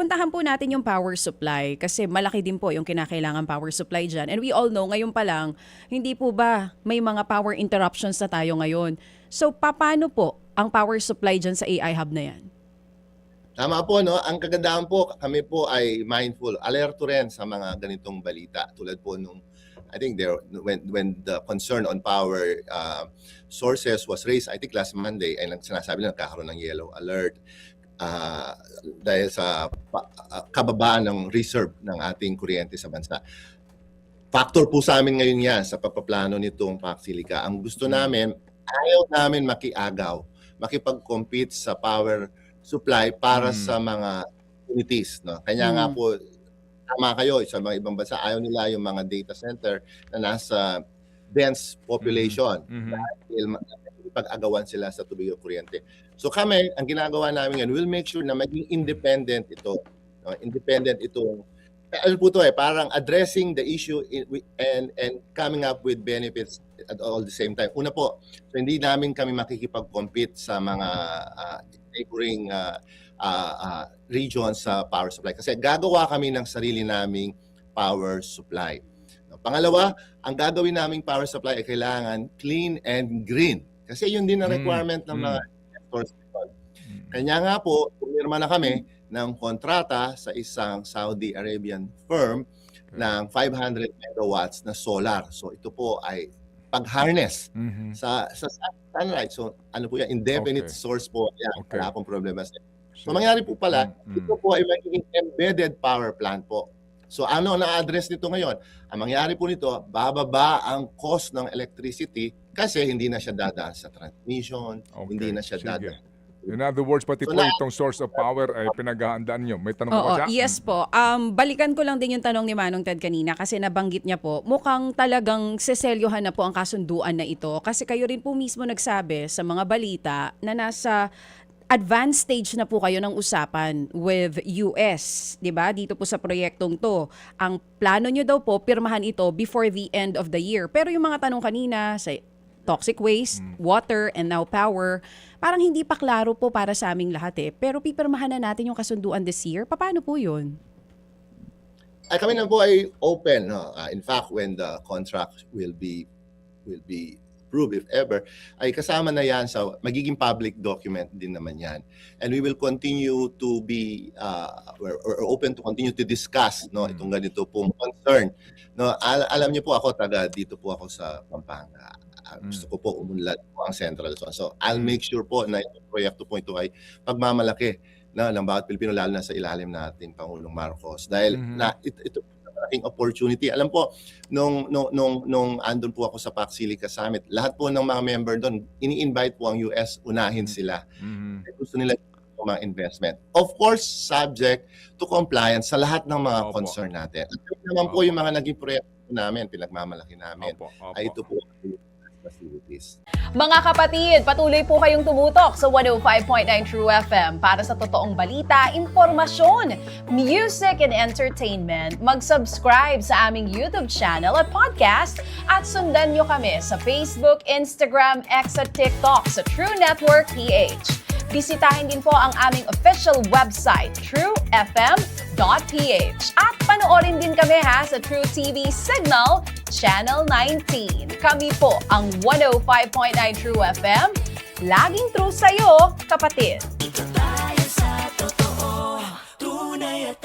puntahan po natin yung power supply kasi malaki din po yung kinakailangan power supply dyan. And we all know, ngayon pa lang, hindi po ba may mga power interruptions na tayo ngayon. So, paano po ang power supply dyan sa AI Hub na yan? Tama po, no? Ang kagandahan po, kami po ay mindful, alerto rin sa mga ganitong balita. Tulad po nung, I think when the concern on power sources was raised, I think last Monday, ay sinasabi na nagkakaroon ng yellow alert dahil sa kababaan ng reserve ng ating kuryente sa bansa. Factor po sa amin ngayon yan sa pagpaplano nitong PAC Silica. Ang gusto namin, ayaw namin makiagaw, makipag-compete sa power supply para sa mga communities. No? Kanya nga po, tama kayo, sa mga ibang bansa, ayaw nila yung mga data center na nasa dense population dahil pag-agawan sila sa tubig o kuryente. So kami, ang ginagawa namin yan, we'll make sure na maging independent ito. No? Independent itong, ano po ito parang addressing the issue and coming up with benefits at all the same time. Una po, so hindi namin kami makikipag-compete sa mga neighboring regions sa power supply kasi gagawa kami ng sarili naming power supply. Pangalawa, ang gagawin naming power supply ay kailangan clean and green. Kasi yun din ang requirement ng mga investors. Kanya nga po, pumirma na kami ng kontrata sa isang Saudi Arabian firm ng 500 megawatts na solar. So ito po ay pag-harness sa sunlight. So ano po yan, indefinite source po yan. Wala akong problema sa. So mangyari po pala, ito po ay magiging embedded power plant po. So ano na-address nito ngayon? Ang mangyari po nito, bababa ang cost ng electricity kasi hindi na siya dadaan sa transmission, hindi na siya dadaan. In other words, pati po itong source of power ay pinaghahandaan nyo. May tanong po ba siya? Yes po. Balikan ko lang din yung tanong ni Manong Ted kanina kasi nabanggit niya po, mukhang talagang seselyohan na po ang kasunduan na ito. Kasi kayo rin po mismo nagsabi sa mga balita na nasa advanced stage na po kayo ng usapan with US, 'di ba? Dito po sa proyektong 'to. Ang plano nyo daw po pirmahan ito before the end of the year. Pero yung mga tanong kanina sa toxic waste, water, and now power, parang hindi pa klaro po para sa aming lahat eh. Pero pipirmahan na natin yung kasunduan this year. Paano po 'yun? Ay kami na po ay open, no? In fact, when the contract will be approved, if ever, ay kasama na yan sa magiging public document din naman yan. And we will continue to be or open to continue to discuss itong ganito pong concern. No, alam niyo po ako, dito po ako sa Pampanga. Gusto ko po umunlad po ang Central Zone. So I'll make sure po na itong proyekto po ito ay pagmamalaki ng bawat Pilipino, lalo na sa ilalim natin Pangulong Marcos. Dahil ito malaking opportunity. Alam po, nung andun po ako sa PAC Silica Summit, lahat po ng mga member doon, ini-invite po ang US, unahin sila. Gusto nila mga investment. Of course, subject to compliance sa lahat ng mga concern natin. At naman po yung mga naging proyekto namin, pinagmamalaki namin, ay ito po facilities. Mga kapatid, patuloy po kayong tumutok sa 105.9 True FM para sa totoong balita, impormasyon, music, and entertainment. Mag-subscribe sa aming YouTube channel at podcast at sundan nyo kami sa Facebook, Instagram, X at TikTok sa True Network PH. Bisitahin din po ang aming official website, truefm.ph. At panoorin din kami sa True TV Signal, Channel 19. Kami po ang 105.9 True FM. Laging true sa'yo, kapatid. Ito tayo sa totoo, tunay at